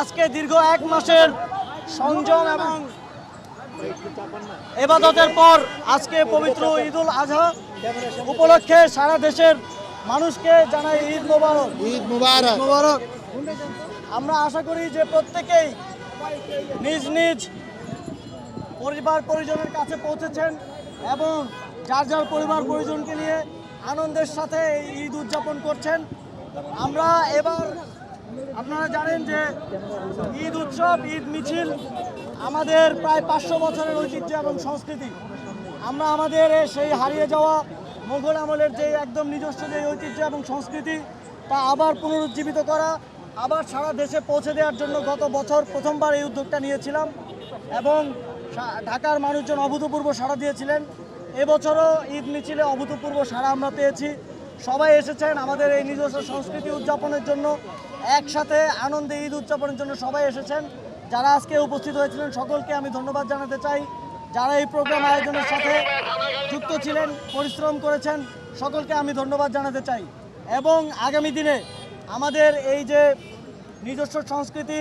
আজকে দীর্ঘ 1 মাসের সংযম এবং ইবাদতের পর আজকে পবিত্র ঈদুল আজহা উপলক্ষে সারা দেশের মানুষকে জানাই ঈদ মোবারক। ঈদ মুবারক। মোবারক। আমরা আশা করি যে প্রত্যেকেই নিজ নিজ পরিবার পরিজনের কাছে পৌঁছেছেন এবং যার যার পরিবার পরিজনকে নিয়ে আনন্দের সাথে এই ঈদ উদযাপন করছেন। আমরা এবার আপনারা জানেন যে ঈদ উৎসব, ঈদ মিছিল আমাদের প্রায় 500 বছরের ঐতিহ্য এবং সংস্কৃতি। আমরা আমাদের সেই হারিয়ে যাওয়া মোগল আমলের যে একদম নিজস্ব যে ঐতিহ্য এবং সংস্কৃতি তা আবার পুনরুজ্জীবিত করা, আবার সারা দেশে পৌঁছে দেওয়ার জন্য গত বছর প্রথমবার এই উদ্যোগটা নিয়েছিলাম এবং ঢাকার মানুষজন অভূতপূর্ব সাড়া দিয়েছিলেন। এবছরও ঈদ মিছিলে অভূতপূর্ব সাড়া আমরা পেয়েছি। সবাই এসেছেন আমাদের এই নিজস্ব সংস্কৃতি উদযাপনের জন্য, একসাথে আনন্দে ঈদ উদযাপনের জন্য সবাই এসেছেন। যারা আজকে উপস্থিত হয়েছিলেন সকলকে আমি ধন্যবাদ জানাতে চাই। যারা এই প্রোগ্রাম আয়োজনের সাথে যুক্ত ছিলেন, পরিশ্রম করেছেন, সকলকে আমি ধন্যবাদ জানাতে চাই। এবং আগামী দিনে আমাদের এই যে নিজস্ব সংস্কৃতি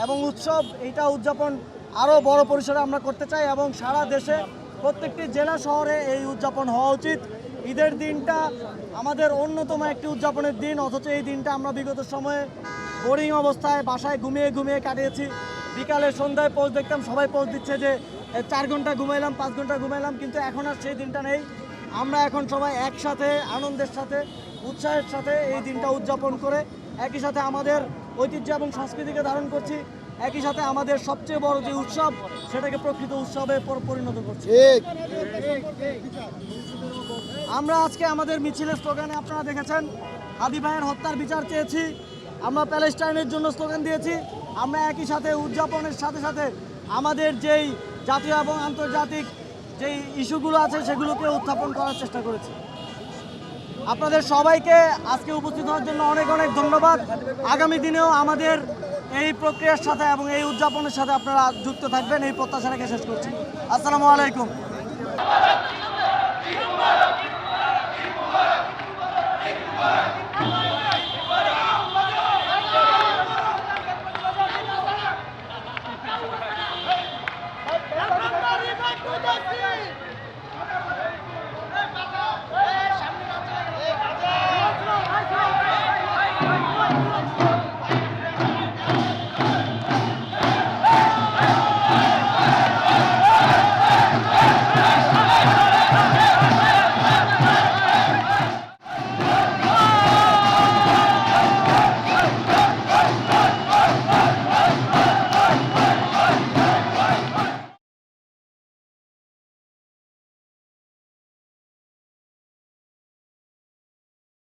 এবং উৎসব, এইটা উদযাপন আরও বড় পরিসরে আমরা করতে চাই এবং সারা দেশে প্রত্যেকটি জেলা শহরে এই উদযাপন হওয়া উচিত। ঈদের দিনটা আমাদের অন্যতম একটি উদযাপনের দিন, অথচ এই দিনটা আমরা বিগত সময়ে বোরিং অবস্থায় বাসায় ঘুমিয়ে ঘুমিয়ে কাটিয়েছি। বিকালে সন্ধ্যায় পোস্ট দেখতাম, সবাই পোস্ট দিচ্ছে যে 4 ঘন্টা ঘুমাইলাম, 5 ঘন্টা ঘুমাইলাম, কিন্তু এখন আর সেই দিনটা নেই। আমরা এখন সবাই একসাথে আনন্দের সাথে উৎসাহের সাথে এই দিনটা উদযাপন করে একই সাথে আমাদের ঐতিহ্য এবং সংস্কৃতিকে ধারণ করছি, একই সাথে আমাদের সবচেয়ে বড় যে উৎসব সেটাকে প্রকৃত উৎসবে পরিণত করছি। আমরা আজকে আমাদের মিছিলের স্লোগানে আপনারা দেখেছেন হাদি ভাইয়ের হত্যার বিচার চেয়েছি, আমরা প্যালেস্টাইনের জন্য স্লোগান দিয়েছি। আমরা একই সাথে উদযাপনের সাথে সাথে আমাদের যেই জাতীয় এবং আন্তর্জাতিক যেই ইস্যুগুলো আছে সেগুলোকে উত্থাপন করার চেষ্টা করেছি। আপনাদের সবাইকে আজকে উপস্থিত হওয়ার জন্য অনেক অনেক ধন্যবাদ। আগামী দিনেও আমাদের এই প্রক্রিয়ার সাথে এবং এই উদযাপনের সাথে আপনারা যুক্ত থাকবেন, এই প্রত্যাশা রেখে শেষ করছি। আসসালামু আলাইকুম।